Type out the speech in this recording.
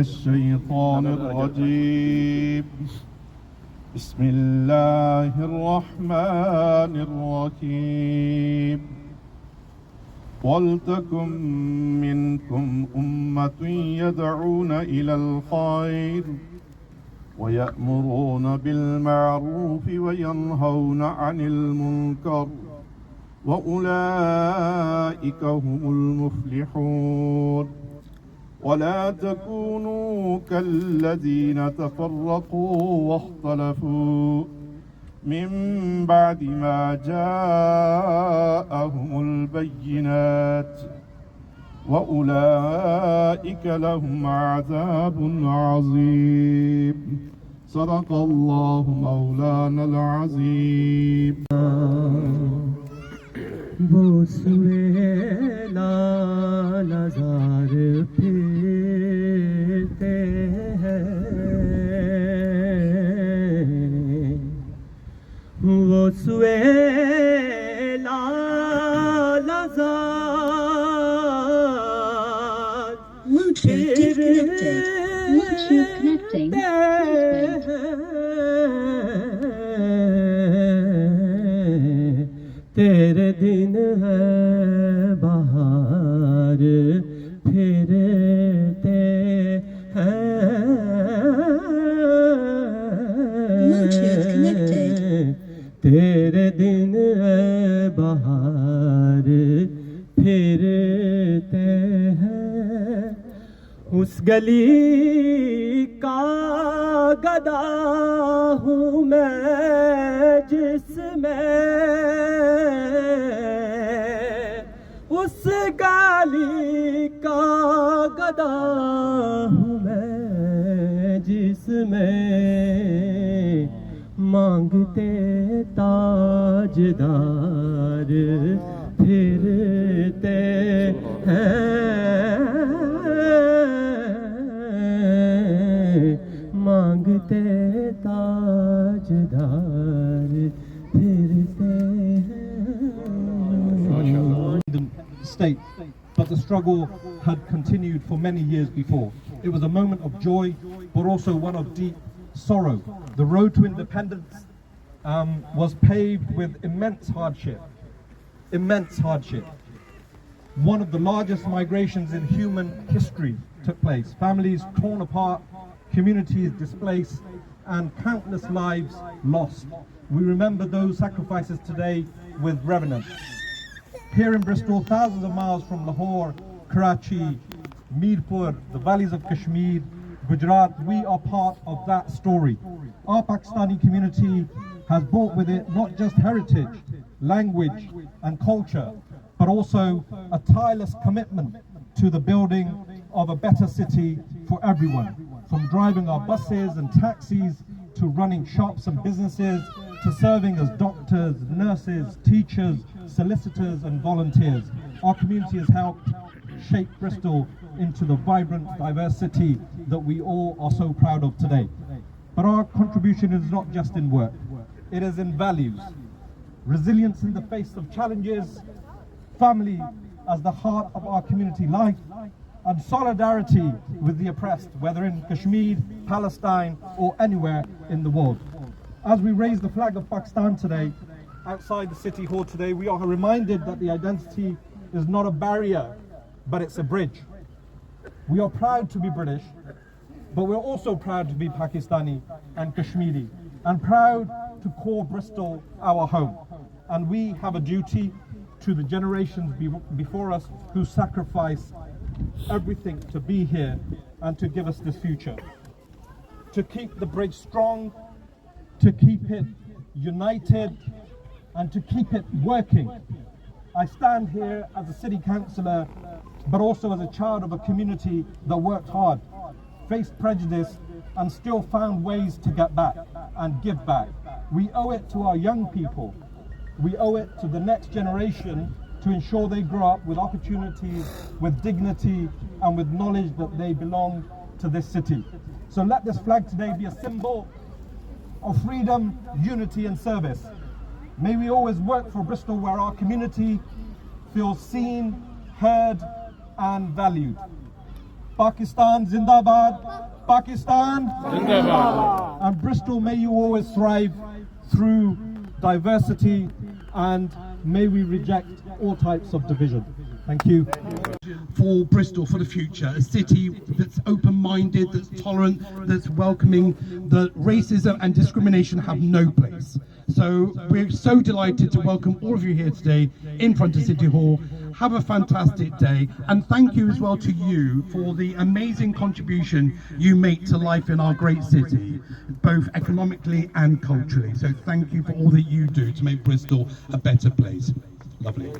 الشيطان الرجيم بسم الله الرحمن الرحيم ولتكن منكم أمة يدعون إلى الخير ويأمرون بالمعروف وينهون عن المنكر وأولئك هم المفلحون ولا تكونوا كالذين تفرقوا واختلفوا من بعد ما جاءهم البينات وأولئك لهم عذاب عظيم صدق الله مولانا العظيم. وہ سوئے لالازار پھرتے ہیں، وہ سوئے لالازار پھرتے تیرے دن ہے بہار پھرتے ہیں، تیرے دن ہے بہار پھرتے ہیں، اس گلی کا گدا ہوں میں جس میں، اس گلی کا گدا ہوں میں جس میں مانگتے تاجدار پھرتے ہیں، مانگتے تاجدار پھرتے ہیں. State, but the struggle had continued for many years before. It was a moment of joy, but also one of deep sorrow. The road to independence was paved with immense hardship. One of the largest migrations in human history took place. Families torn apart, communities displaced, and countless lives lost. We remember those sacrifices today with reverence. Here in Bristol, thousands of miles from Lahore, Karachi, Mirpur, the valleys of Kashmir, Gujarat, we are part of that story. Our Pakistani community has brought with it not just heritage, language and culture, but also a tireless commitment to the building of a better city for everyone. From driving our buses and taxis, to running shops and businesses, to serving as doctors, nurses, teachers, solicitors and volunteers. Our community has helped shape Bristol into the vibrant, diverse city that we all are so proud of today. But our contribution is not just in work, it is in values. Resilience in the face of challenges, family as the heart of our community life, and solidarity with the oppressed, whether in Kashmir, Palestine, or anywhere in the world. As we raise the flag of Pakistan today, outside the City Hall today, we are reminded that the identity is not a barrier, but it's a bridge. We are proud to be British, but we're also proud to be Pakistani and Kashmiri, and proud to call Bristol our home. And we have a duty to the generations before us who sacrificed everything to be here and to give us this future. To keep the bridge strong, to keep it united, and to keep it working. I stand here as a city councillor, but also as a child of a community that worked hard, faced prejudice, and still found ways to get back and give back. We owe it to our young people. We owe it to the next generation to ensure they grow up with opportunities, with dignity, and with knowledge that they belong to this city. So let this flag today be a symbol of freedom, unity, and service. May we always work for Bristol where our community feels seen, heard, and valued. Pakistan Zindabad. Pakistan Zindabad. And Bristol, may you always thrive through diversity, and may we reject all types of division. Thank you. For Bristol, for the future, a city that's open-minded, that's tolerant, that's welcoming, that racism and discrimination have no place. So we're so delighted to welcome all of you here today in front of City Hall. Have a fantastic day, and thank you as well to you for the amazing contribution you make to life in our great city, both economically and culturally. So thank you for all that you do to make Bristol a better place. Lovely.